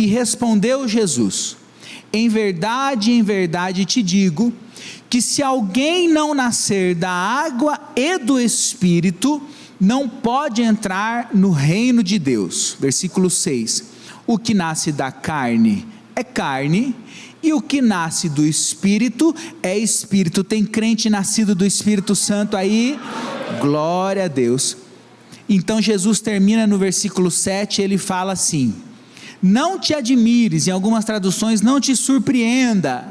E respondeu Jesus: em verdade te digo, que se alguém não nascer da água e do Espírito, não pode entrar no reino de Deus. Versículo 6, o que nasce da carne é carne, e o que nasce do Espírito é Espírito. Tem crente nascido do Espírito Santo aí? Glória a Deus. Então Jesus termina no versículo 7, ele fala assim: não te admires, em algumas traduções, não te surpreenda,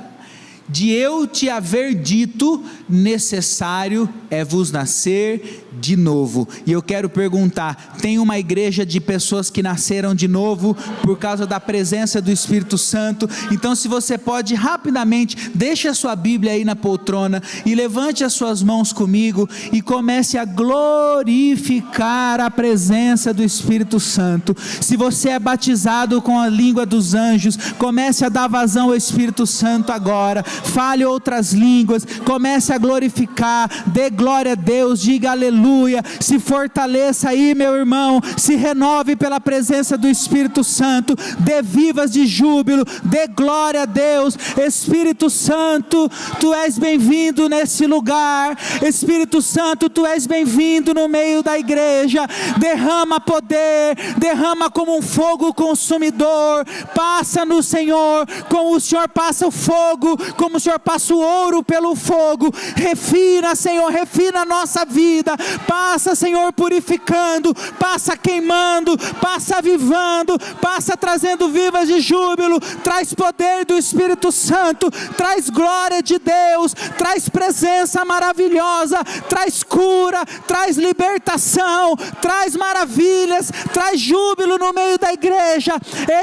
de eu te haver dito, necessário é vos nascer de novo. E eu quero perguntar, tem uma igreja de pessoas que nasceram de novo, por causa da presença do Espírito Santo? Então se você pode rapidamente, deixe a sua Bíblia aí na poltrona, e levante as suas mãos comigo, e comece a glorificar a presença do Espírito Santo. Se você é batizado com a língua dos anjos, comece a dar vazão ao Espírito Santo agora, fale outras línguas, comece a glorificar, dê glória a Deus, diga aleluia, se fortaleça aí meu irmão, se renove pela presença do Espírito Santo, dê vivas de júbilo, dê glória a Deus. Espírito Santo, tu és bem-vindo nesse lugar. Espírito Santo, tu és bem-vindo no meio da igreja. Derrama poder, derrama como um fogo consumidor, passa no Senhor, como o Senhor passa o fogo, como o Senhor passa o ouro pelo fogo. Refina, Senhor, refina a nossa vida, passa, Senhor, purificando, passa queimando, passa avivando, passa trazendo vivas de júbilo, traz poder do Espírito Santo, traz glória de Deus, traz presença maravilhosa, traz cura, traz libertação, traz maravilhas, traz júbilo no meio da igreja.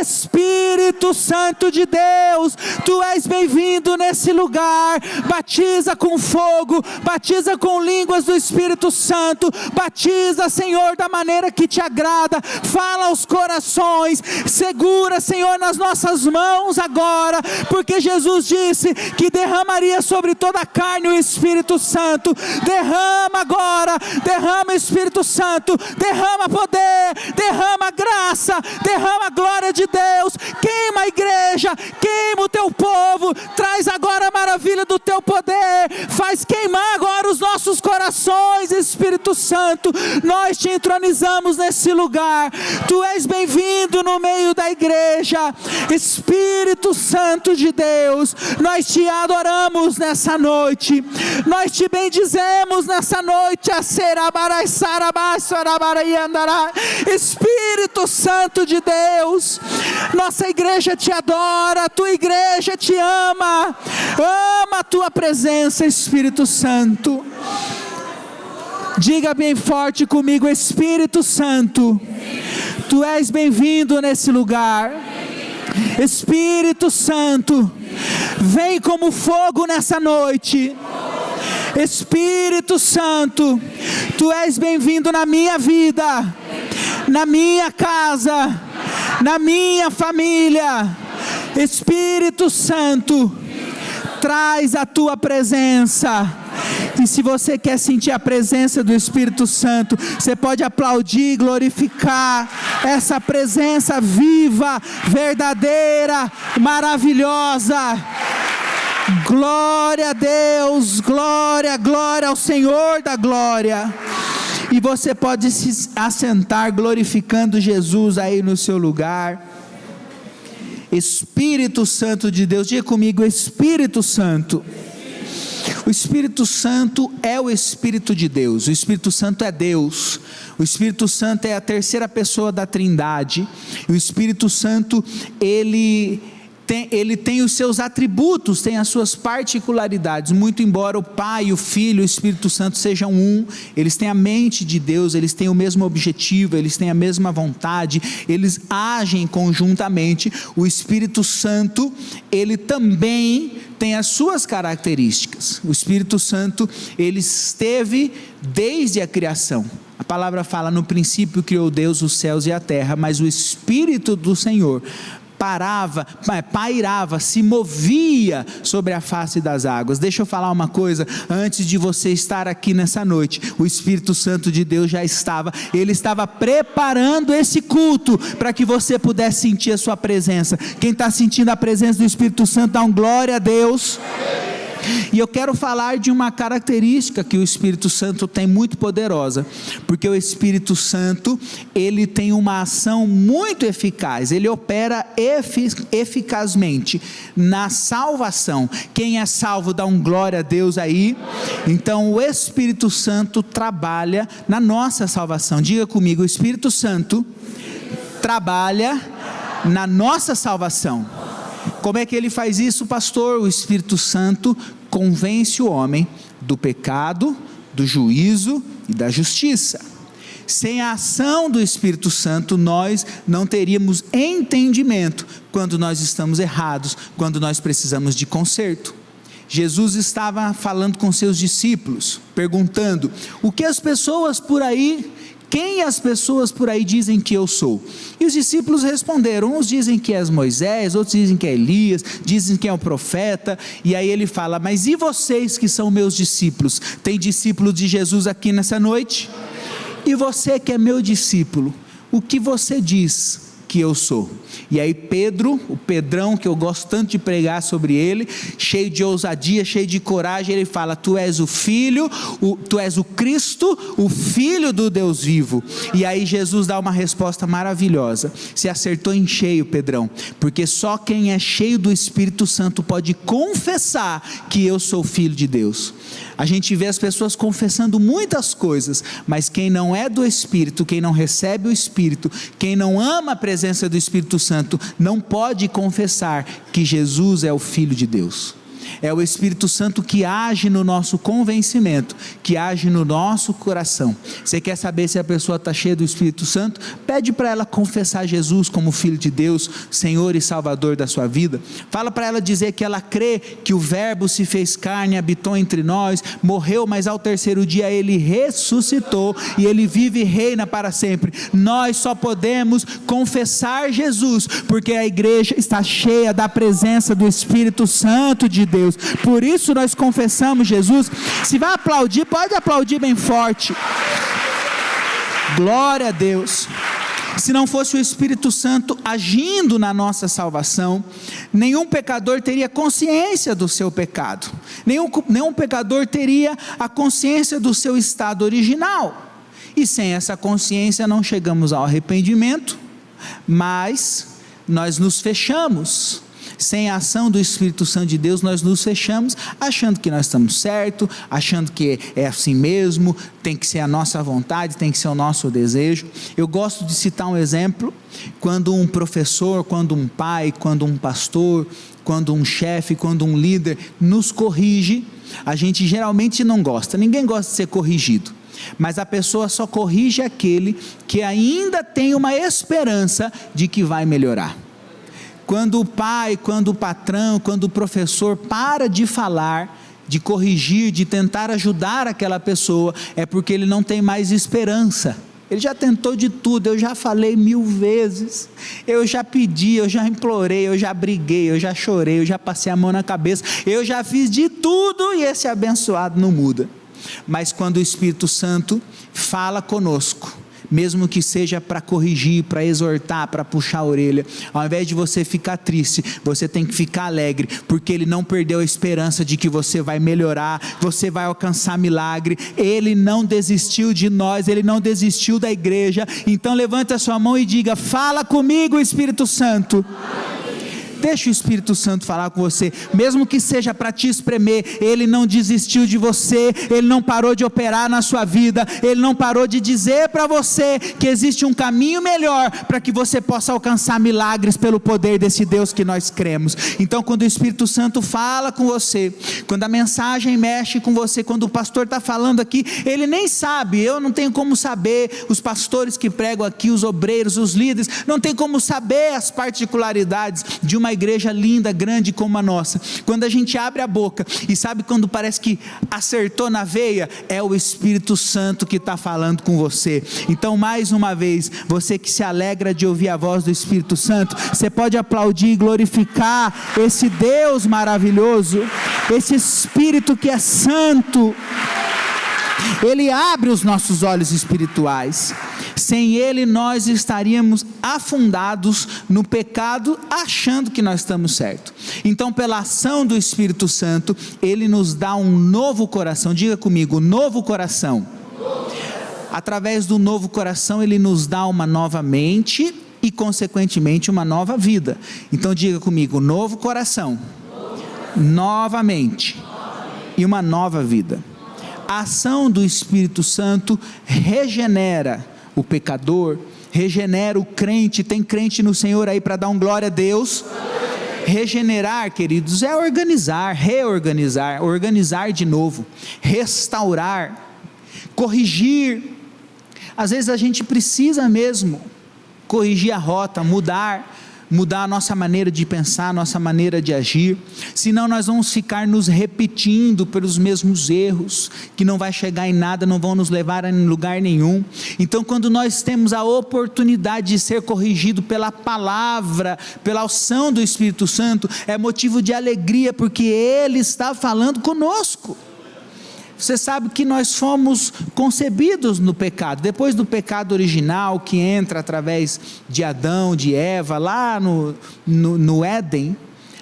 Espírito Santo de Deus, tu és bem-vindo nesse lugar. Batiza com fogo, batiza com línguas do Espírito Santo, batiza, Senhor, da maneira que te agrada, fala aos corações, segura, Senhor, nas nossas mãos agora, porque Jesus disse que derramaria sobre toda a carne o Espírito Santo. Derrama agora, derrama Espírito Santo, derrama poder, derrama graça, derrama glória de Deus, queima a igreja, queima o teu povo, traz agora a maravilha do teu poder, faz queimar agora os nossos corações. Espírito Santo, nós te entronizamos nesse lugar, tu és bem-vindo no meio da igreja. Espírito Santo de Deus, nós te adoramos nessa noite, nós te bendizemos nessa noite. Espírito Santo de Deus, nossa igreja te adora, a tua igreja te ama, ama a tua presença. Espírito Santo, diga bem forte comigo: Espírito Santo, tu és bem-vindo nesse lugar. Espírito Santo, vem como fogo nessa noite. Espírito Santo, tu és bem-vindo na minha vida, na minha casa, na minha família. Espírito Santo, traz a tua presença. E se você quer sentir a presença do Espírito Santo, você pode aplaudir e glorificar essa presença viva, verdadeira, maravilhosa. Glória a Deus, glória, glória ao Senhor da glória. E você pode se assentar glorificando Jesus aí no seu lugar. Espírito Santo de Deus, diga comigo: Espírito Santo. O Espírito Santo é o Espírito de Deus, o Espírito Santo é Deus, o Espírito Santo é a terceira pessoa da Trindade. O Espírito Santo, ele tem os seus atributos, tem as suas particularidades, muito embora o Pai, o Filho e o Espírito Santo sejam um, eles têm a mente de Deus, eles têm o mesmo objetivo, eles têm a mesma vontade, eles agem conjuntamente. O Espírito Santo, ele também tem as suas características. O Espírito Santo, ele esteve desde a criação. A palavra fala: no princípio criou Deus os céus e a terra, mas o Espírito do Senhor pairava, se movia sobre a face das águas. Deixa eu falar uma coisa, antes de você estar aqui nessa noite, o Espírito Santo de Deus já estava, ele estava preparando esse culto, para que você pudesse sentir a sua presença. Quem está sentindo a presença do Espírito Santo, dá um glória a Deus. E eu quero falar de uma característica que o Espírito Santo tem muito poderosa, porque o Espírito Santo, ele tem uma ação muito eficaz, ele opera eficazmente na salvação. Quem é salvo dá um glória a Deus aí. Então o Espírito Santo trabalha na nossa salvação. Diga comigo, o Espírito Santo trabalha na nossa salvação. Como é que ele faz isso, pastor? O Espírito Santo convence o homem do pecado, do juízo e da justiça. Sem a ação do Espírito Santo, nós não teríamos entendimento quando nós estamos errados, quando nós precisamos de conserto. Jesus estava falando com seus discípulos, perguntando: quem as pessoas por aí dizem que eu sou? E os discípulos responderam: uns dizem que és Moisés, outros dizem que é Elias, dizem que é o profeta. E aí ele fala: mas e vocês que são meus discípulos? Tem discípulo de Jesus aqui nessa noite? E você que é meu discípulo, o que você diz que eu sou? E aí Pedro, o Pedrão, que eu gosto tanto de pregar sobre ele, cheio de ousadia, cheio de coragem, ele fala: tu és o Filho, tu és o Cristo, o Filho do Deus vivo. E aí Jesus dá uma resposta maravilhosa: se acertou em cheio, Pedrão, porque só quem é cheio do Espírito Santo pode confessar que eu sou filho de Deus. A gente vê as pessoas confessando muitas coisas, mas quem não é do Espírito, quem não recebe o Espírito, quem não ama a presença do Espírito Santo, não pode confessar que Jesus é o Filho de Deus. É o Espírito Santo que age no nosso convencimento, que age no nosso coração. Você quer saber se a pessoa está cheia do Espírito Santo? Pede para ela confessar Jesus como Filho de Deus, Senhor e Salvador da sua vida. Fala para ela dizer que ela crê que o Verbo se fez carne, habitou entre nós, morreu, mas ao terceiro dia ele ressuscitou e ele vive e reina para sempre. Nós só podemos confessar Jesus porque a igreja está cheia da presença do Espírito Santo de Deus. Por isso nós confessamos Jesus. Se vai aplaudir, pode aplaudir bem forte. Glória a Deus. Se não fosse o Espírito Santo agindo na nossa salvação, nenhum pecador teria consciência do seu pecado, nenhum pecador teria a consciência do seu estado original, e sem essa consciência não chegamos ao arrependimento, mas nós nos fechamos. Sem a ação do Espírito Santo de Deus, nós nos fechamos, achando que nós estamos certos, achando que é assim mesmo, tem que ser a nossa vontade, tem que ser o nosso desejo. Eu gosto de citar um exemplo, quando um professor, quando um pai, quando um pastor, quando um chefe, quando um líder nos corrige, a gente geralmente não gosta, ninguém gosta de ser corrigido. Mas a pessoa só corrige aquele que ainda tem uma esperança de que vai melhorar. Quando o pai, quando o patrão, quando o professor para de falar, de corrigir, de tentar ajudar aquela pessoa, é porque ele não tem mais esperança. Ele já tentou de tudo, eu já falei 1000 vezes, eu já pedi, eu já implorei, eu já briguei, eu já chorei, eu já passei a mão na cabeça, eu já fiz de tudo e esse abençoado não muda. Mas quando o Espírito Santo fala conosco, mesmo que seja para corrigir, para exortar, para puxar a orelha, ao invés de você ficar triste, você tem que ficar alegre, porque ele não perdeu a esperança de que você vai melhorar, você vai alcançar milagre. Ele não desistiu de nós, ele não desistiu da igreja. Então levante a sua mão e diga: fala comigo, Espírito Santo. Deixa o Espírito Santo falar com você, mesmo que seja para te espremer. Ele não desistiu de você, ele não parou de operar na sua vida, ele não parou de dizer para você que existe um caminho melhor para que você possa alcançar milagres pelo poder desse Deus que nós cremos. Então quando o Espírito Santo fala com você, quando a mensagem mexe com você, quando o pastor está falando aqui, ele nem sabe, eu não tenho como saber, os pastores que pregam aqui, os obreiros, os líderes, não tem como saber as particularidades de uma uma igreja linda, grande como a nossa, quando a gente abre a boca, e sabe quando parece que acertou na veia? É o Espírito Santo que está falando com você. Então, mais uma vez, você que se alegra de ouvir a voz do Espírito Santo, você pode aplaudir e glorificar esse Deus maravilhoso, esse Espírito que é santo. Ele abre os nossos olhos espirituais. Sem Ele nós estaríamos afundados no pecado, achando que nós estamos certos. Então, pela ação do Espírito Santo, Ele nos dá um novo coração. Diga comigo, novo coração. Através do novo coração, Ele nos dá uma nova mente e consequentemente uma nova vida. Então diga comigo, novo coração, nova mente e uma nova vida. A ação do Espírito Santo regenera o pecador, regenera o crente. Tem crente no Senhor aí para dar um glória a Deus? Regenerar, queridos, é organizar, reorganizar, organizar de novo, restaurar, corrigir. Às vezes a gente precisa mesmo corrigir a rota, mudar a nossa maneira de pensar, a nossa maneira de agir, senão nós vamos ficar nos repetindo pelos mesmos erros, que não vai chegar em nada, não vão nos levar a lugar nenhum. Então, quando nós temos a oportunidade de ser corrigido pela palavra, pela ação do Espírito Santo, é motivo de alegria, porque Ele está falando conosco. Você sabe que nós fomos concebidos no pecado, depois do pecado original, que entra através de Adão, de Eva, lá no Éden,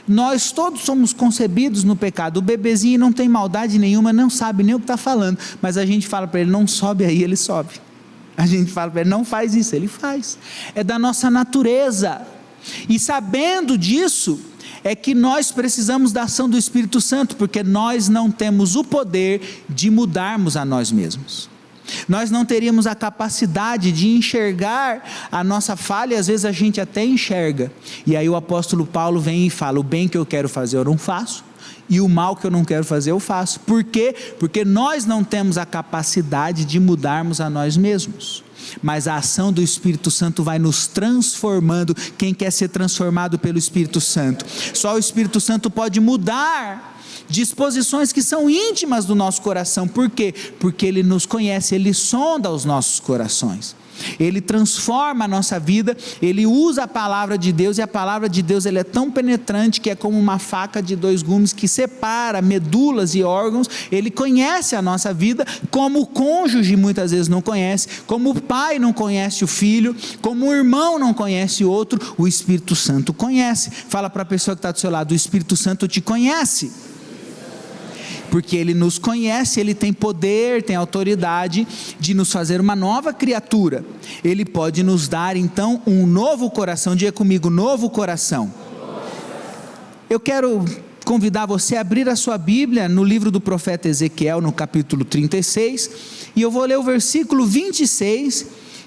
nós todos somos concebidos no pecado. O bebezinho não tem maldade nenhuma, não sabe nem o que está falando, mas a gente fala para ele, não sobe aí, ele sobe. A gente fala para ele, não faz isso, ele faz. É da nossa natureza, e sabendo disso, é que nós precisamos da ação do Espírito Santo, porque nós não temos o poder de mudarmos a nós mesmos. Nós não teríamos a capacidade de enxergar a nossa falha, e às vezes a gente até enxerga, e aí o apóstolo Paulo vem e fala, o bem que eu quero fazer eu não faço, e o mal que eu não quero fazer eu faço. Por quê? Porque nós não temos a capacidade de mudarmos a nós mesmos, mas a ação do Espírito Santo vai nos transformando. Quem quer ser transformado pelo Espírito Santo? Só o Espírito Santo pode mudar disposições que são íntimas do nosso coração. Por quê? Porque Ele nos conhece, Ele sonda os nossos corações, Ele transforma a nossa vida, Ele usa a palavra de Deus, e a palavra de Deus ela é tão penetrante, que é como uma faca de dois gumes, que separa medulas e órgãos. Ele conhece a nossa vida, como o cônjuge muitas vezes não conhece, como o pai não conhece o filho, como o irmão não conhece o outro, o Espírito Santo conhece. Fala para a pessoa que está do seu lado, o Espírito Santo te conhece, porque Ele nos conhece, Ele tem poder, tem autoridade de nos fazer uma nova criatura. Ele pode nos dar então um novo coração. Diga comigo, novo coração. Eu quero convidar você a abrir a sua Bíblia no livro do profeta Ezequiel, no capítulo 36, e eu vou ler o versículo 26,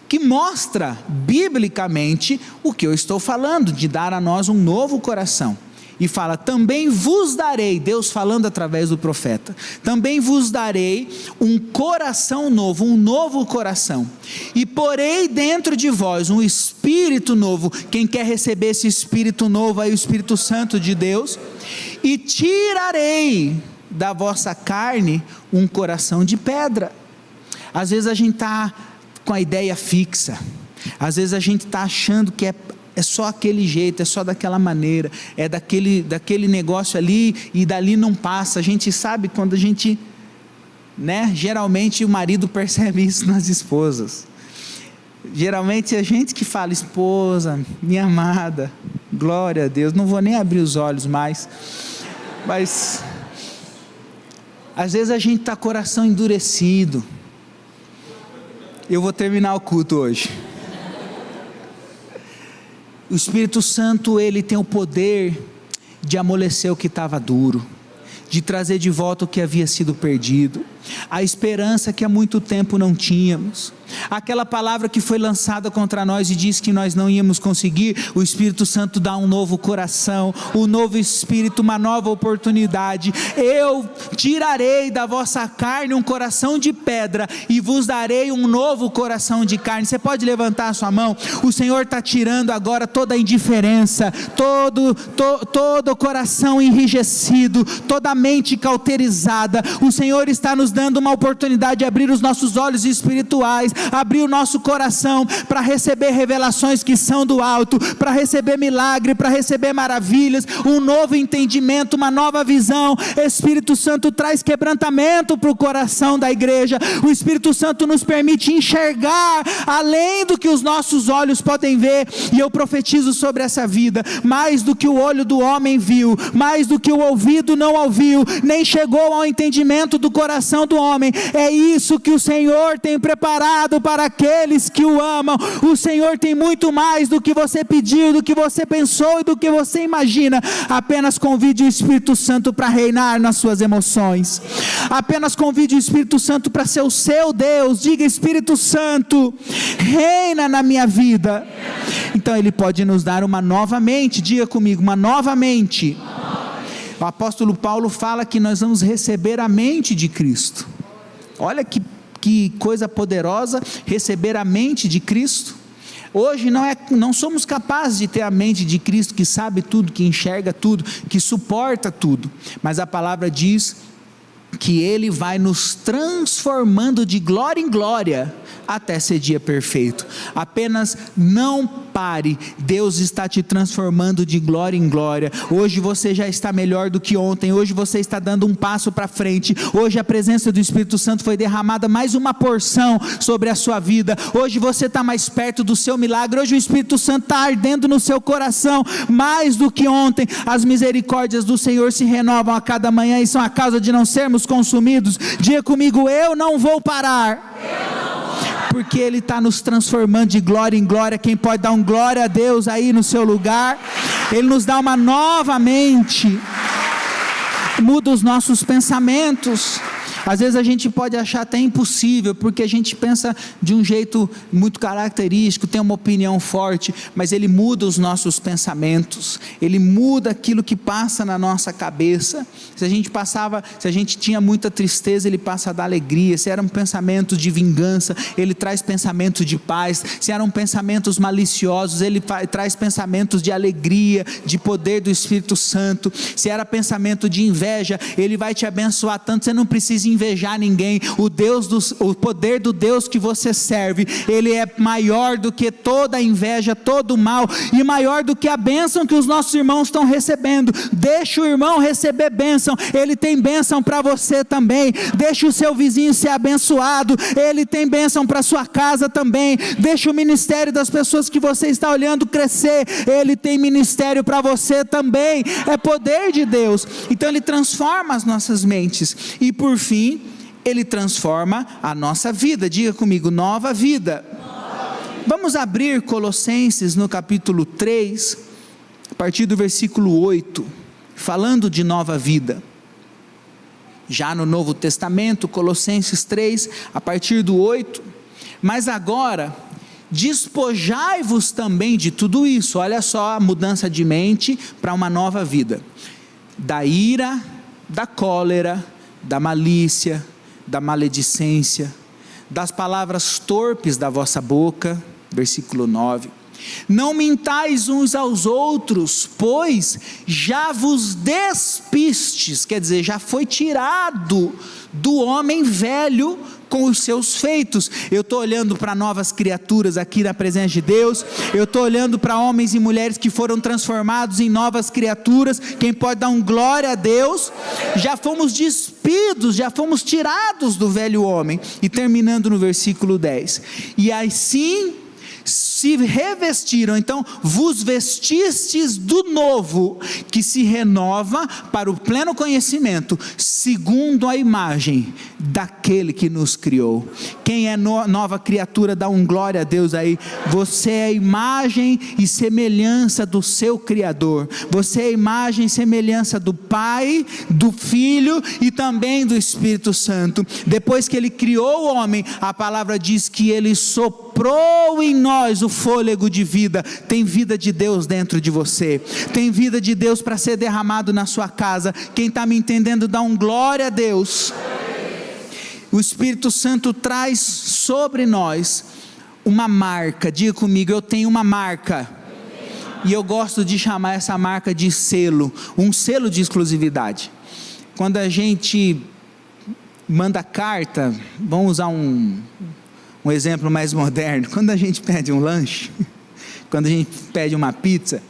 que mostra biblicamente o que eu estou falando, de dar a nós um novo coração. E fala, também vos darei, Deus falando através do profeta, também vos darei um coração novo, um novo coração, e porei dentro de vós um espírito novo. Quem quer receber esse espírito novo, aí o Espírito Santo de Deus, e tirarei da vossa carne um coração de pedra. Às vezes a gente está com a ideia fixa, às vezes a gente está achando que é só aquele jeito, é só daquela maneira, é daquele negócio ali, e dali não passa. A gente sabe quando a gente, geralmente o marido percebe isso nas esposas, geralmente é a gente que fala, esposa, minha amada, glória a Deus, não vou nem abrir os olhos mais, mas às vezes a gente está com o coração endurecido. Eu vou terminar o culto hoje. O Espírito Santo, Ele tem o poder de amolecer o que estava duro, de trazer de volta o que havia sido perdido. a esperança que há muito tempo não tínhamos, aquela palavra que foi lançada contra nós e disse que nós não íamos conseguir. O Espírito Santo dá um novo coração, um novo espírito, uma nova oportunidade. Eu tirarei da vossa carne um coração de pedra e vos darei um novo coração de carne. Você pode levantar a sua mão? O Senhor está tirando agora toda a indiferença, todo o coração enrijecido, toda a mente cauterizada. O Senhor está nos dando uma oportunidade de abrir os nossos olhos espirituais, abrir o nosso coração para receber revelações que são do alto, para receber milagre, para receber maravilhas, um novo entendimento, uma nova visão. Espírito Santo traz quebrantamento para o coração da igreja. O Espírito Santo nos permite enxergar além do que os nossos olhos podem ver, e eu profetizo sobre essa vida: mais do que o olho do homem viu, mais do que o ouvido não ouviu, nem chegou ao entendimento do coração do homem, é isso que o Senhor tem preparado para aqueles que o amam. O Senhor tem muito mais do que você pediu, do que você pensou e do que você imagina. Apenas convide o Espírito Santo para reinar nas suas emoções, apenas convide o Espírito Santo para ser o seu Deus. Diga: Espírito Santo, reina na minha vida. Então Ele pode nos dar uma nova mente. Diga comigo: uma nova mente. O apóstolo Paulo fala que nós vamos receber a mente de Cristo. Olha que coisa poderosa, receber a mente de Cristo. Hoje não somos capazes de ter a mente de Cristo, que sabe tudo, que enxerga tudo, que suporta tudo, mas a palavra diz que Ele vai nos transformando de glória em glória, até ser dia perfeito. Apenas não pare, Deus está te transformando de glória em glória. Hoje você já está melhor do que ontem, hoje você está dando um passo para frente, hoje a presença do Espírito Santo foi derramada mais uma porção sobre a sua vida, hoje você está mais perto do seu milagre, hoje o Espírito Santo está ardendo no seu coração, mais do que ontem. As misericórdias do Senhor se renovam a cada manhã e são a causa de não sermos consumidos. Diga comigo: eu não vou parar, porque Ele está nos transformando de glória em glória. Quem pode dar um glória a Deus aí no seu lugar? Ele nos dá uma nova mente, muda os nossos pensamentos. Às vezes a gente pode achar até impossível, porque a gente pensa de um jeito muito característico, tem uma opinião forte, mas Ele muda os nossos pensamentos, Ele muda aquilo que passa na nossa cabeça. Se a gente tinha muita tristeza, Ele passa a dar alegria. Se eram pensamentos de vingança, Ele traz pensamentos de paz. Se eram pensamentos maliciosos, Ele traz pensamentos de alegria, de poder do Espírito Santo. Se era pensamento de inveja, Ele vai te abençoar tanto, você não precisa invejar ninguém. O poder do Deus que você serve, Ele é maior do que toda inveja, todo o mal, e maior do que a bênção que os nossos irmãos estão recebendo. Deixa o irmão receber bênção, ele tem bênção para você também. Deixa o seu vizinho ser abençoado, ele tem bênção para sua casa também. Deixa o ministério das pessoas que você está olhando crescer, ele tem ministério para você também. É poder de Deus. Então Ele transforma as nossas mentes, e por fim Ele transforma a nossa vida. Diga comigo: nova vida. Vamos abrir Colossenses no capítulo 3, a partir do versículo 8, falando de nova vida. Já no Novo Testamento, Colossenses 3, a partir do 8. Mas agora, despojai-vos também de tudo isso. Olha só a mudança de mente para uma nova vida: da ira, da cólera, da malícia, da maledicência, das palavras torpes da vossa boca. Versículo 9: não mintais uns aos outros, pois já vos despistes, quer dizer, já foi tirado do homem velho com os seus feitos. Eu estou olhando para novas criaturas aqui na presença de Deus, eu estou olhando para homens e mulheres que foram transformados em novas criaturas. Quem pode dar um glória a Deus? Já fomos despidos, já fomos tirados do velho homem. E terminando no versículo 10: e assim se revestiram, então vos vestistes do novo, que se renova para o pleno conhecimento, segundo a imagem daquele que nos criou. Quem é nova criatura, dá um glória a Deus aí. Você é a imagem e semelhança do seu Criador, você é a imagem e semelhança do Pai, do Filho e também do Espírito Santo. Depois que Ele criou o homem, a palavra diz que Ele soprou em nós o fôlego de vida. Tem vida de Deus dentro de você, tem vida de Deus para ser derramado na sua casa. Quem está me entendendo, dá um glória a Deus. O Espírito Santo traz sobre nós uma marca. Diga comigo: eu tenho uma marca. E eu gosto de chamar essa marca de selo, um selo de exclusividade. Quando a gente manda carta, vamos usar um exemplo mais moderno. Quando a gente pede um lanche, quando a gente pede uma pizza,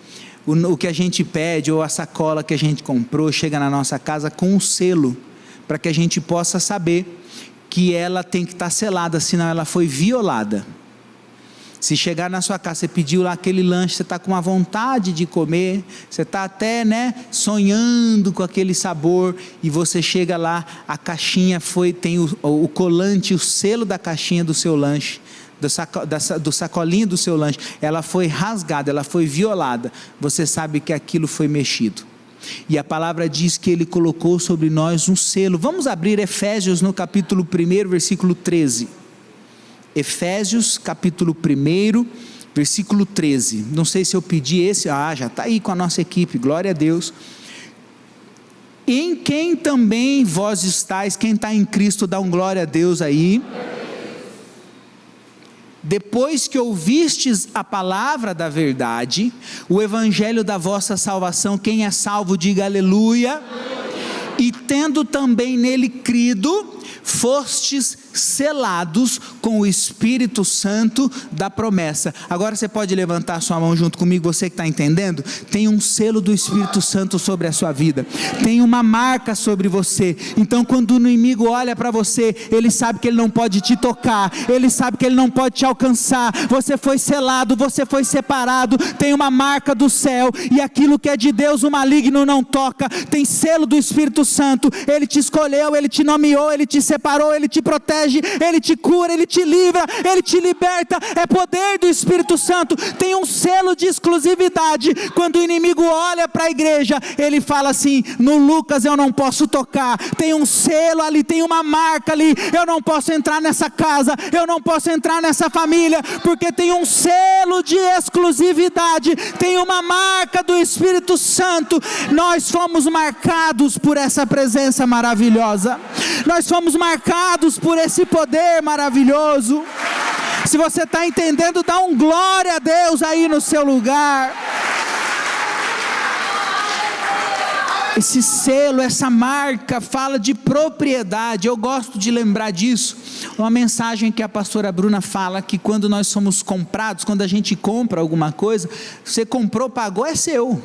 o que a gente pede, ou a sacola que a gente comprou, chega na nossa casa com um selo, para que a gente possa saber que ela tem que estar selada, senão ela foi violada. Se chegar na sua casa, você pediu lá aquele lanche, você está com uma vontade de comer, você está até sonhando com aquele sabor, e você chega lá, a caixinha tem o colante, o selo da caixinha do seu lanche, do sacolinho do seu lanche, ela foi rasgada, ela foi violada, você sabe que aquilo foi mexido. E a palavra diz que Ele colocou sobre nós um selo. Vamos abrir Efésios no capítulo 1, versículo 13. Efésios capítulo 1, versículo 13. Não sei se eu pedi esse. Já está aí com a nossa equipe, glória a Deus. Em quem também vós estáis. Quem está em Cristo, dá um glória a Deus aí. Depois que ouvistes a palavra da verdade, o evangelho da vossa salvação, quem é salvo, diga aleluia. E tendo também nele crido, fostes selados com o Espírito Santo da promessa. Agora você pode levantar sua mão junto comigo, você que está entendendo? Tem um selo do Espírito Santo sobre a sua vida, tem uma marca sobre você. Então quando o inimigo olha para você, ele sabe que ele não pode te tocar, ele sabe que ele não pode te alcançar. Você foi selado, você foi separado, tem uma marca do céu, e aquilo que é de Deus o maligno não toca. Tem selo do Espírito Santo, Ele te escolheu, Ele te nomeou, Ele te separou, Ele te protege, Ele te cura, Ele te livra, Ele te liberta. É poder do Espírito Santo. Tem um selo de exclusividade. Quando o inimigo olha para a igreja, ele fala assim: no Lucas eu não posso tocar, tem um selo ali, tem uma marca ali, eu não posso entrar nessa casa, eu não posso entrar nessa família, porque tem um selo de exclusividade, tem uma marca do Espírito Santo. Nós fomos marcados por essa presença maravilhosa, nós fomos marcados por esse poder maravilhoso. Se você está entendendo, dá um glória a Deus aí no seu lugar. Esse selo, essa marca fala de propriedade. Eu gosto de lembrar disso. Uma mensagem que a pastora Bruna fala, que quando nós somos comprados, quando a gente compra alguma coisa, você comprou, pagou, é seu.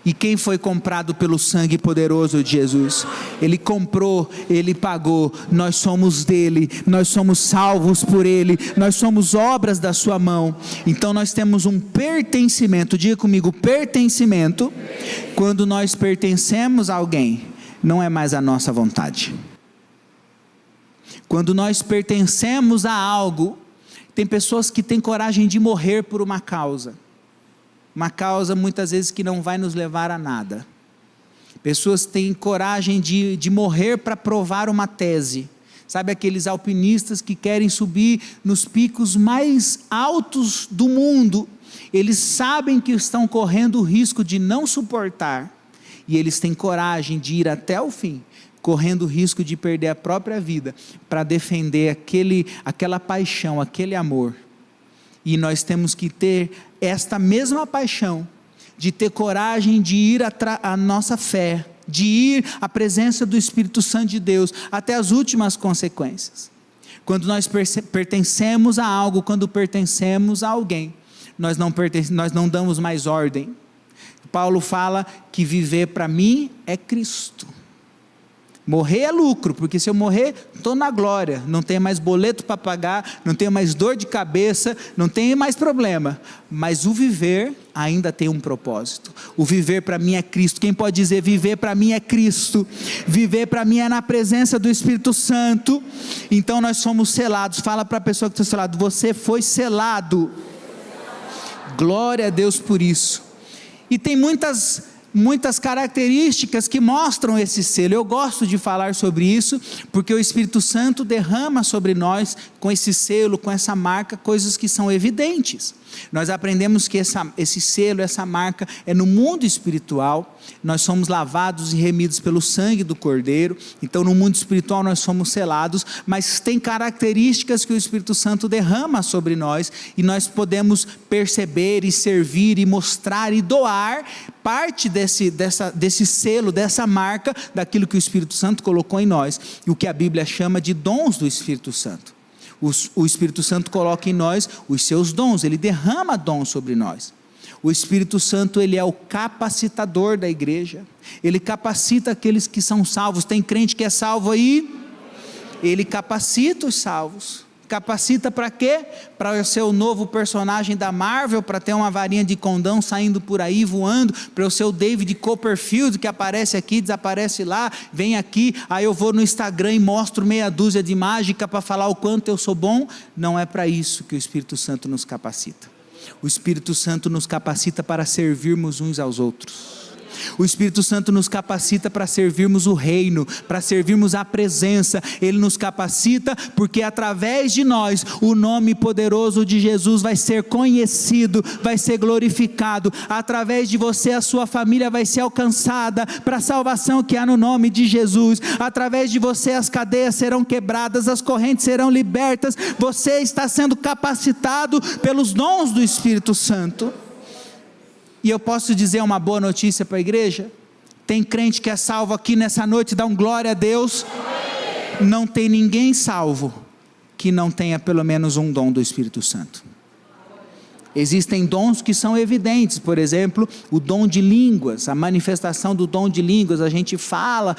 E quem foi comprado pelo sangue poderoso de Jesus? Ele comprou, Ele pagou, nós somos dele, nós somos salvos por Ele, nós somos obras da sua mão. Então nós temos um pertencimento. Diga comigo, pertencimento. Quando nós pertencemos a alguém, não é mais a nossa vontade. Quando nós pertencemos a algo, tem pessoas que têm coragem de morrer por uma causa muitas vezes que não vai nos levar a nada. Pessoas têm coragem de morrer para provar uma tese. Sabe aqueles alpinistas que querem subir nos picos mais altos do mundo? Eles sabem que estão correndo o risco de não suportar, e eles têm coragem de ir até o fim, correndo o risco de perder a própria vida, para defender aquela paixão, aquele amor. E nós temos que ter esta mesma paixão, de ter coragem de ir à nossa fé, de ir à presença do Espírito Santo de Deus, até as últimas consequências. Quando nós pertencemos a algo, quando pertencemos a alguém, nós não damos mais ordem. Paulo fala que viver para mim é Cristo. Morrer é lucro, porque se eu morrer, estou na glória, não tenho mais boleto para pagar, não tenho mais dor de cabeça, não tenho mais problema. Mas o viver ainda tem um propósito. O viver para mim é Cristo. Quem pode dizer viver para mim é Cristo? Viver para mim é na presença do Espírito Santo. Então nós somos selados. Fala para a pessoa que está selado, você foi selado. Glória a Deus por isso. E tem muitas características que mostram esse selo. Eu gosto de falar sobre isso, porque o Espírito Santo derrama sobre nós, com esse selo, com essa marca, coisas que são evidentes. Nós aprendemos que esse selo, essa marca é no mundo espiritual. Nós somos lavados e remidos pelo sangue do Cordeiro. Então no mundo espiritual nós somos selados, mas tem características que o Espírito Santo derrama sobre nós, e nós podemos perceber e servir e mostrar e doar parte desse selo, dessa marca, daquilo que o Espírito Santo colocou em nós, e o que a Bíblia chama de dons do Espírito Santo. O Espírito Santo coloca em nós os seus dons, ele derrama dons sobre nós. O Espírito Santo, ele é o capacitador da igreja, ele capacita aqueles que são salvos. Tem crente que é salvo aí? Ele capacita os salvos. Capacita para quê? Para ser o novo personagem da Marvel, para ter uma varinha de condão saindo por aí, voando, para eu ser o David Copperfield, que aparece aqui, desaparece lá, vem aqui, aí eu vou no Instagram e mostro meia dúzia de mágica para falar o quanto eu sou bom. Não é para isso que o Espírito Santo nos capacita. O Espírito Santo nos capacita para servirmos uns aos outros. O Espírito Santo nos capacita para servirmos o reino, para servirmos a presença. Ele nos capacita porque através de nós o nome poderoso de Jesus vai ser conhecido, vai ser glorificado. Através de você a sua família vai ser alcançada para a salvação que há no nome de Jesus. Através de você as cadeias serão quebradas, as correntes serão libertas. Você está sendo capacitado pelos dons do Espírito Santo. E eu posso dizer uma boa notícia para a igreja? Tem crente que é salvo aqui nessa noite, dá um glória a Deus. Não tem ninguém salvo que não tenha pelo menos um dom do Espírito Santo. Existem dons que são evidentes, por exemplo, o dom de línguas, a manifestação do dom de línguas, a gente fala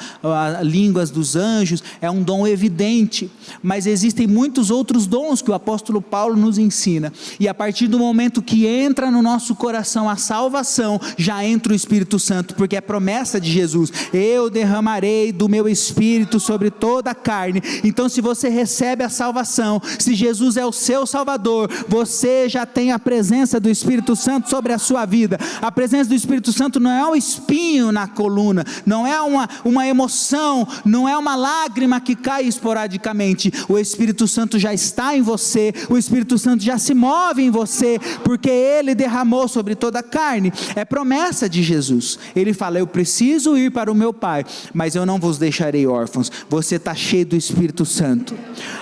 línguas dos anjos, é um dom evidente, mas existem muitos outros dons que o apóstolo Paulo nos ensina, e a partir do momento que entra no nosso coração a salvação, já entra o Espírito Santo, porque é promessa de Jesus: eu derramarei do meu Espírito sobre toda a carne. Então se você recebe a salvação, se Jesus é o seu Salvador, você já tem a presença do Espírito Santo sobre a sua vida. A presença do Espírito Santo não é um espinho na coluna, não é uma emoção, não é uma lágrima que cai esporadicamente. O Espírito Santo já está em você, o Espírito Santo já se move em você, porque Ele derramou sobre toda a carne. É promessa de Jesus. Ele fala: eu preciso ir para o meu Pai, mas eu não vos deixarei órfãos. Você está cheio do Espírito Santo.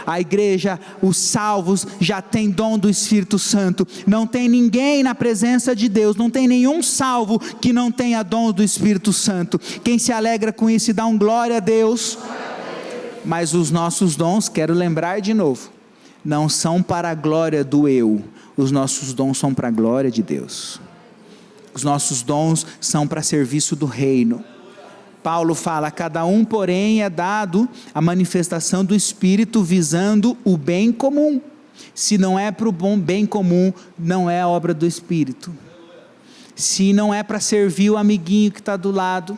A igreja, os salvos já tem dom do Espírito Santo. Não tem ninguém na presença de Deus, não tem nenhum salvo que não tenha dom do Espírito Santo. Quem se alegra com isso e dá um glória a Deus? Mas os nossos dons, quero lembrar de novo, não são para a glória do eu. Os nossos dons são para a glória de Deus. Os nossos dons são para serviço do reino. Paulo fala: a cada um, porém, é dado a manifestação do Espírito visando o bem comum. Se não é para o bom bem comum, não é obra do Espírito. Se não é para servir o amiguinho que está do lado,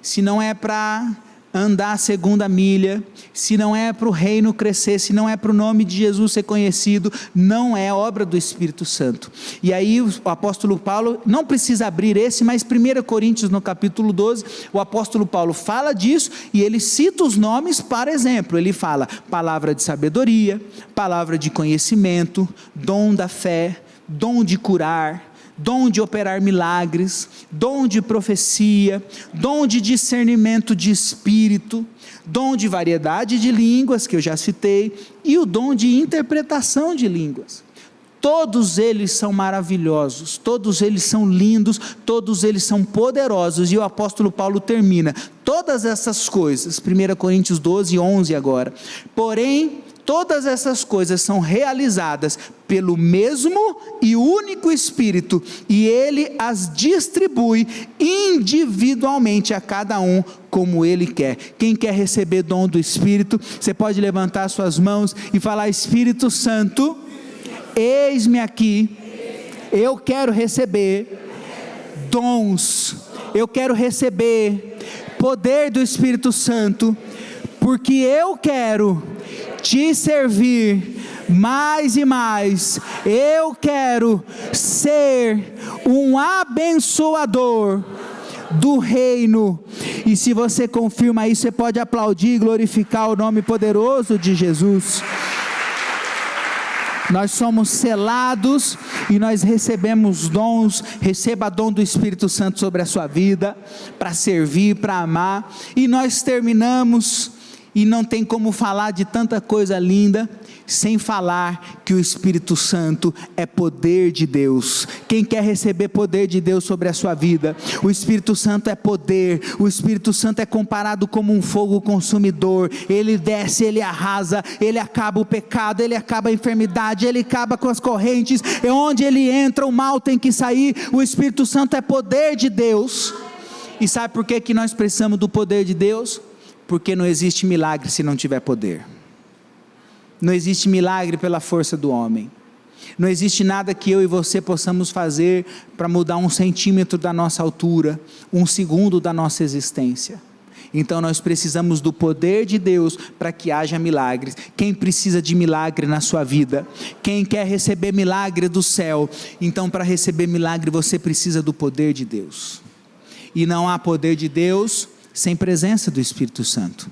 se não é para andar a segunda milha, se não é para o reino crescer, se não é para o nome de Jesus ser conhecido, não é obra do Espírito Santo. E aí o apóstolo Paulo, não precisa abrir esse, mas 1 Coríntios no capítulo 12, o apóstolo Paulo fala disso, e ele cita os nomes para exemplo. Ele fala: palavra de sabedoria, palavra de conhecimento, dom da fé, dom de curar, dom de operar milagres, dom de profecia, dom de discernimento de espírito, dom de variedade de línguas, que eu já citei, e o dom de interpretação de línguas. Todos eles são maravilhosos, todos eles são lindos, todos eles são poderosos, e o apóstolo Paulo termina todas essas coisas, 1 Coríntios 12, 11 agora: porém, Todas essas coisas são realizadas pelo mesmo e único Espírito, e Ele as distribui individualmente a cada um como Ele quer. Quem quer receber dom do Espírito, você pode levantar suas mãos e falar: Espírito Santo, eis-me aqui, eu quero receber dons, eu quero receber poder do Espírito Santo, porque eu quero te servir mais e mais. Eu quero ser um abençoador do reino. E se você confirma isso, você pode aplaudir e glorificar o nome poderoso de Jesus. Nós somos selados e nós recebemos dons. Receba dom do Espírito Santo sobre a sua vida, para servir, para amar. E nós terminamos, e não tem como falar de tanta coisa linda sem falar que o Espírito Santo é poder de Deus. Quem quer receber poder de Deus sobre a sua vida? O Espírito Santo é poder. O Espírito Santo é comparado como um fogo consumidor. Ele desce, ele arrasa, ele acaba o pecado, ele acaba a enfermidade, ele acaba com as correntes. E onde ele entra, o mal tem que sair. O Espírito Santo é poder de Deus. E sabe por que nós precisamos do poder de Deus? Porque não existe milagre se não tiver poder. Não existe milagre pela força do homem. Não existe nada que eu e você possamos fazer para mudar 1 centímetro da nossa altura, 1 segundo da nossa existência. Então nós precisamos do poder de Deus para que haja milagres. Quem precisa de milagre na sua vida? Quem quer receber milagre do céu? Então, para receber milagre, você precisa do poder de Deus. E não há poder de Deus sem presença do Espírito Santo.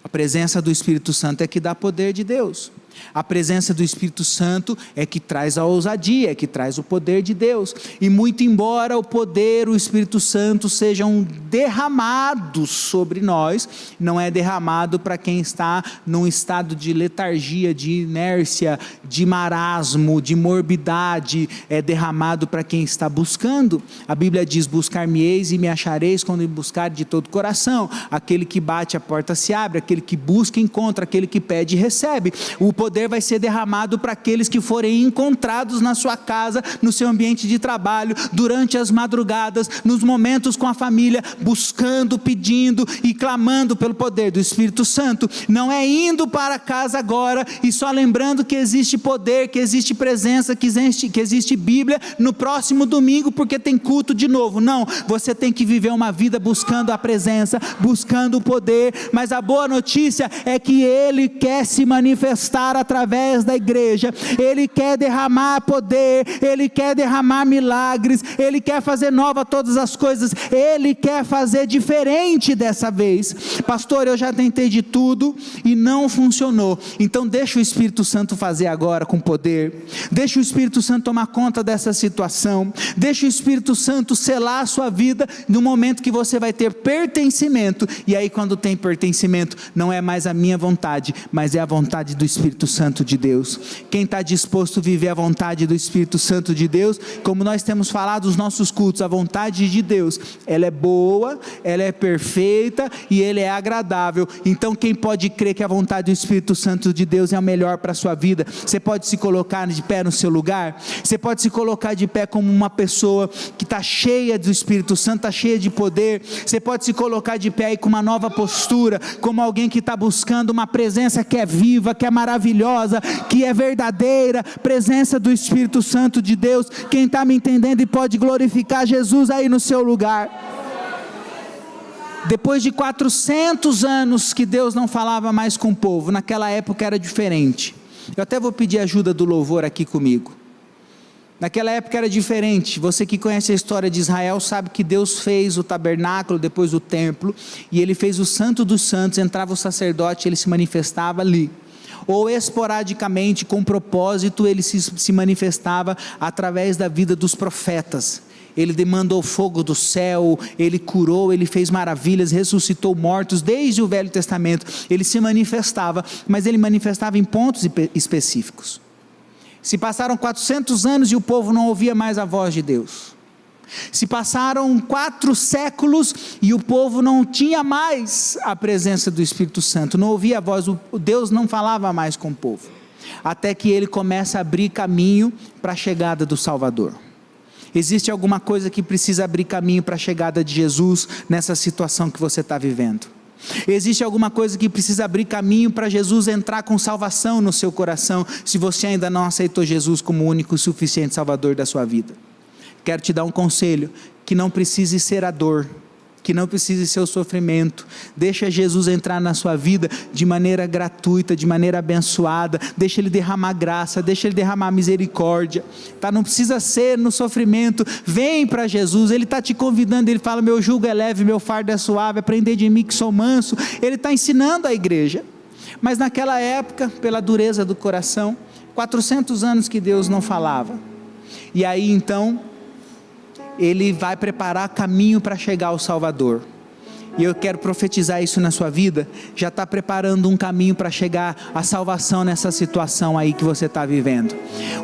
A presença do Espírito Santo é que dá poder de Deus. A presença do Espírito Santo é que traz a ousadia, é que traz o poder de Deus. E muito embora o poder, o Espírito Santo sejam derramados sobre nós, não é derramado para quem está num estado de letargia, de inércia, de marasmo, de morbidade. É derramado para quem está buscando. A Bíblia diz: buscar-me-eis e me achareis quando me buscar de todo o coração. Aquele que bate, a porta se abre. Aquele que busca, encontra. Aquele que pede, recebe. O poder vai ser derramado para aqueles que forem encontrados na sua casa, no seu ambiente de trabalho, durante as madrugadas, nos momentos com a família, buscando, pedindo e clamando pelo poder do Espírito Santo. Não é indo para casa agora e só lembrando que existe poder, que existe presença, que existe Bíblia no próximo domingo porque tem culto de novo. Não, você tem que viver uma vida buscando a presença, buscando o poder. Mas a boa notícia é que Ele quer se manifestar através da igreja. Ele quer derramar poder, Ele quer derramar milagres, Ele quer fazer nova todas as coisas, Ele quer fazer diferente dessa vez. Pastor, eu já tentei de tudo e não funcionou. Então deixa o Espírito Santo fazer agora com poder. Deixa o Espírito Santo tomar conta dessa situação. Deixa o Espírito Santo selar a sua vida no momento que você vai ter pertencimento. E aí, quando tem pertencimento, não é mais a minha vontade, mas é a vontade do Espírito Santo de Deus. Quem está disposto a viver a vontade do Espírito Santo de Deus, como nós temos falado nos nossos cultos, a vontade de Deus, ela é boa, ela é perfeita e ela é agradável. Então quem pode crer que a vontade do Espírito Santo de Deus é a melhor para a sua vida? Você pode se colocar de pé no seu lugar? Você pode se colocar de pé como uma pessoa que está cheia do Espírito Santo, está cheia de poder? Você pode se colocar de pé aí com uma nova postura, como alguém que está buscando uma presença que é viva, que é maravilhosa, que é verdadeira, presença do Espírito Santo de Deus. Quem está me entendendo e pode glorificar Jesus aí no seu lugar? Depois de 400 anos que Deus não falava mais com o povo, naquela época era diferente. Eu até vou pedir ajuda do louvor aqui comigo. Naquela época era diferente. Você que conhece a história de Israel sabe que Deus fez o tabernáculo, depois o templo, e Ele fez o Santo dos Santos. Entrava o sacerdote, ele se manifestava ali. Ou esporadicamente, com propósito, ele se manifestava através da vida dos profetas. Ele demandou fogo do céu, ele curou, ele fez maravilhas, ressuscitou mortos. Desde o Velho Testamento ele se manifestava, mas ele manifestava em pontos específicos. Se passaram 400 anos e o povo não ouvia mais a voz de Deus. Se passaram 4 séculos e o povo não tinha mais a presença do Espírito Santo, não ouvia a voz, Deus não falava mais com o povo, até que ele começa a abrir caminho para a chegada do Salvador. Existe alguma coisa que precisa abrir caminho para a chegada de Jesus nessa situação que você está vivendo? Existe alguma coisa que precisa abrir caminho para Jesus entrar com salvação no seu coração, se você ainda não aceitou Jesus como o único e suficiente Salvador da sua vida? Quero te dar um conselho, que não precise ser a dor, que não precise ser o sofrimento. Deixa Jesus entrar na sua vida de maneira gratuita, de maneira abençoada. Deixa Ele derramar graça, deixa Ele derramar misericórdia, tá? Não precisa ser no sofrimento. Vem para Jesus, Ele está te convidando. Ele fala: meu jugo é leve, meu fardo é suave, aprendei de mim que sou manso. Ele está ensinando a igreja. Mas naquela época, pela dureza do coração, 400 anos que Deus não falava. E aí então Ele vai preparar caminho para chegar ao Salvador. E eu quero profetizar isso na sua vida. Já está preparando um caminho para chegar à salvação nessa situação aí que você está vivendo.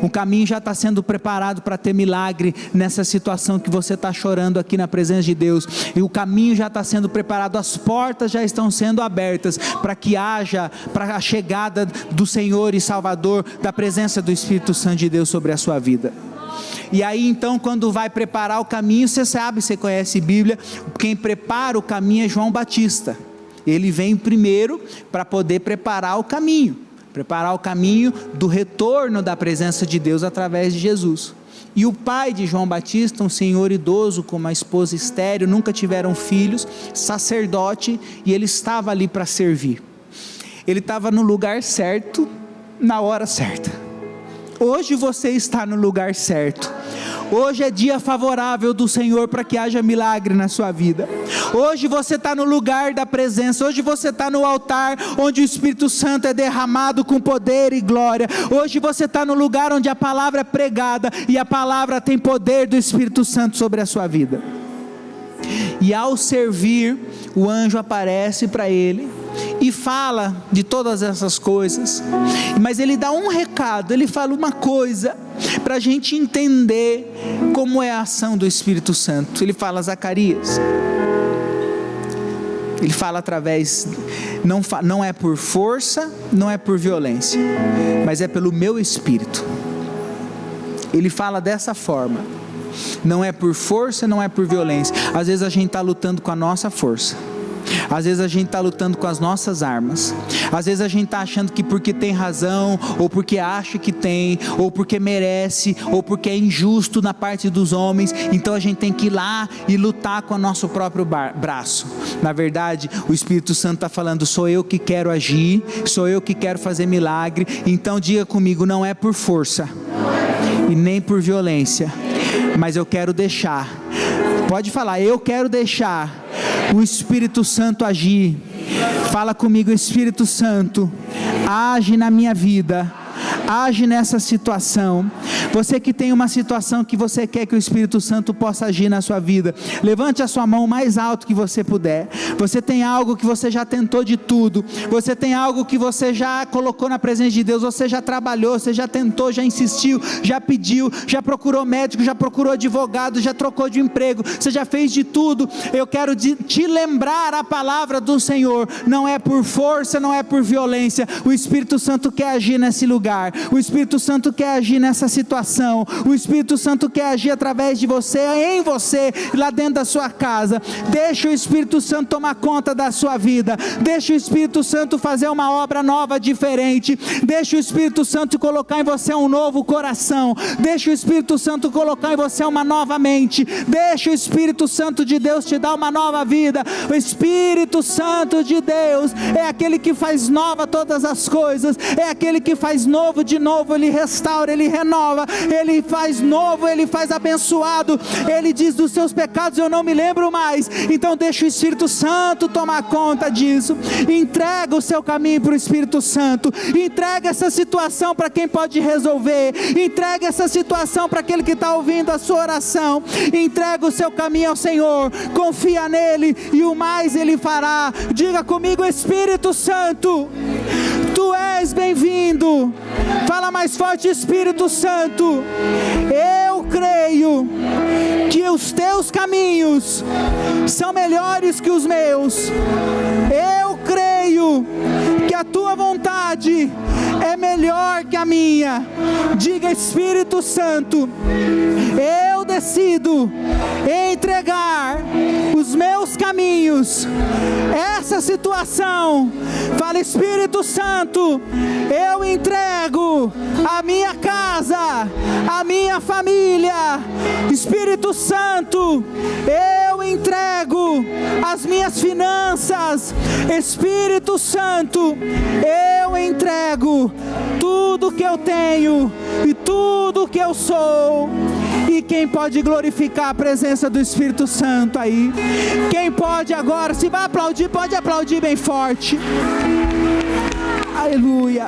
O caminho já está sendo preparado para ter milagre nessa situação que você está chorando aqui na presença de Deus. E o caminho já está sendo preparado, as portas já estão sendo abertas para que haja, para a chegada do Senhor e Salvador, da presença do Espírito Santo de Deus sobre a sua vida. E aí então, quando vai preparar o caminho, você sabe, você conhece Bíblia, quem prepara o caminho é João Batista. Ele vem primeiro para poder preparar o caminho do retorno da presença de Deus através de Jesus. E o pai de João Batista, um senhor idoso com uma esposa estéril, nunca tiveram filhos, sacerdote, e ele estava ali para servir. Ele estava no lugar certo, na hora certa. Hoje você está no lugar certo. Hoje é dia favorável do Senhor para que haja milagre na sua vida. Hoje você está no lugar da presença. Hoje você está no altar onde o Espírito Santo é derramado com poder e glória. Hoje você está no lugar onde a palavra é pregada e a palavra tem poder do Espírito Santo sobre a sua vida. E ao servir, o anjo aparece para ele e fala de todas essas coisas, mas ele dá um recado, ele fala uma coisa para a gente entender como é a ação do Espírito Santo. Ele fala: Zacarias, ele fala através, não é por força, não é por violência, mas é pelo meu Espírito. Ele fala dessa forma, não é por força, não é por violência. Às vezes a gente está lutando com a nossa força, às vezes a gente está lutando com as nossas armas, às vezes a gente está achando que porque tem razão, ou porque acha que tem, ou porque merece, ou porque é injusto na parte dos homens, então a gente tem que ir lá e lutar com o nosso próprio braço. Na verdade, o Espírito Santo está falando: sou eu que quero agir, sou eu que quero fazer milagre. Então diga comigo: não é por força e nem por violência, mas eu quero deixar, pode falar, eu quero deixar o Espírito Santo agir. Fala comigo: Espírito Santo, age na minha vida, age nessa situação. Você que tem uma situação que você quer que o Espírito Santo possa agir na sua vida, levante a sua mão mais alto que você puder. Você tem algo que você já tentou de tudo, você tem algo que você já colocou na presença de Deus, você já trabalhou, você já tentou, já insistiu, já pediu, já procurou médico, já procurou advogado, já trocou de emprego, você já fez de tudo. Eu quero te lembrar a palavra do Senhor: não é por força, não é por violência. O Espírito Santo quer agir nesse lugar, o Espírito Santo quer agir nessa situação, o Espírito Santo quer agir através de você, em você, lá dentro da sua casa. Deixa o Espírito Santo tomar conta da sua vida, deixa o Espírito Santo fazer uma obra nova, diferente. Deixa o Espírito Santo colocar em você um novo coração, deixa o Espírito Santo colocar em você uma nova mente, deixa o Espírito Santo de Deus te dar uma nova vida. O Espírito Santo de Deus é aquele que faz nova todas as coisas, é aquele que faz novo de novo, Ele restaura, Ele renova, Ele faz novo, Ele faz abençoado. Ele diz: dos seus pecados eu não me lembro mais. Então deixa o Espírito Santo tomar conta disso. Entrega o seu caminho para o Espírito Santo, entrega essa situação para quem pode resolver, entrega essa situação para aquele que está ouvindo a sua oração. Entrega o seu caminho ao Senhor, confia nele e o mais Ele fará. Diga comigo: Espírito Santo, Tu és mais bem-vindo. Fala mais forte, Espírito Santo. Eu creio que os teus caminhos são melhores que os meus. Eu creio que a tua vontade é melhor que a minha. Diga, Espírito Santo, eu decido entregar os meus caminhos, essa situação. Fala, Espírito Santo, eu entrego a minha casa, a minha família. Espírito Santo, eu entrego as minhas finanças. Espírito Santo, eu entrego tudo que eu tenho e tudo que eu sou. E quem pode glorificar a presença do Espírito Santo aí? Quem pode agora? Se vai aplaudir, pode aplaudir bem forte. Aleluia.